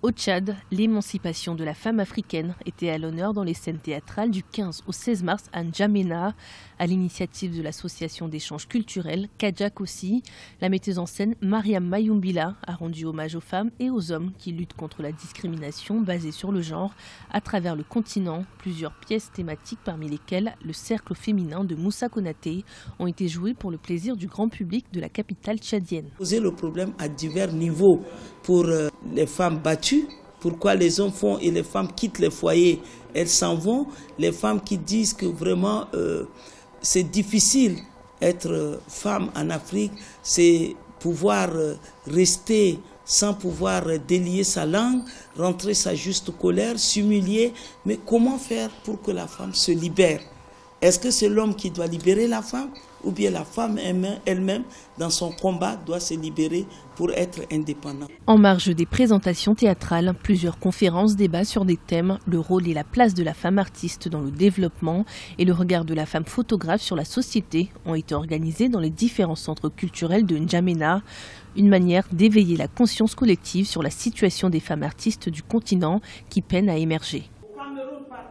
Au Tchad, l'émancipation de la femme africaine était à l'honneur dans les scènes théâtrales du 15 au 16 mars à N'Djamena, à l'initiative de l'association d'échanges culturels Kajak aussi. La metteuse en scène Mariam Mayoumbila a rendu hommage aux femmes et aux hommes qui luttent contre la discrimination basée sur le genre à travers le continent. Plusieurs pièces thématiques, parmi lesquelles le cercle féminin de Moussa Konaté, ont été jouées pour le plaisir du grand public de la capitale tchadienne. Poser le problème à divers niveaux pour les femmes battues. Pourquoi les hommes font et les femmes quittent les foyers, elles s'en vont. Les femmes qui disent que vraiment c'est difficile être femme en Afrique, c'est pouvoir rester sans pouvoir délier sa langue, rentrer sa juste colère, s'humilier. Mais comment faire pour que la femme se libère? Est-ce que c'est l'homme qui doit libérer la femme ou bien la femme elle-même, dans son combat, doit se libérer pour être indépendante? En marge des présentations théâtrales, plusieurs conférences, débats sur des thèmes, le rôle et la place de la femme artiste dans le développement et le regard de la femme photographe sur la société ont été organisés dans les différents centres culturels de N'Djamena. Une manière d'éveiller la conscience collective sur la situation des femmes artistes du continent qui peinent à émerger.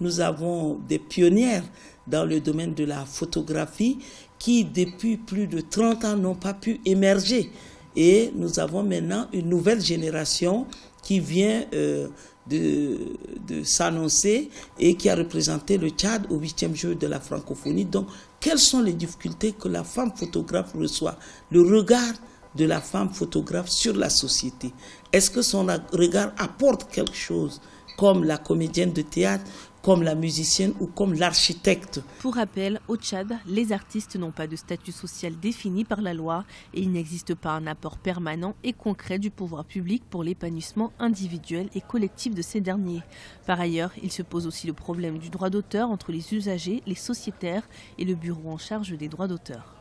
Nous avons des pionnières dans le domaine de la photographie qui, depuis plus de 30 ans, n'ont pas pu émerger. Et nous avons maintenant une nouvelle génération qui vient de s'annoncer et qui a représenté le Tchad au 8e jeu de la francophonie. Donc, quelles sont les difficultés que la femme photographe reçoit? Le regard de la femme photographe sur la société. Est-ce que son regard apporte quelque chose, comme la comédienne de théâtre, comme la musicienne ou comme l'architecte? Pour rappel, au Tchad, les artistes n'ont pas de statut social défini par la loi et il n'existe pas un apport permanent et concret du pouvoir public pour l'épanouissement individuel et collectif de ces derniers. Par ailleurs, il se pose aussi le problème du droit d'auteur entre les usagers, les sociétaires et le bureau en charge des droits d'auteur.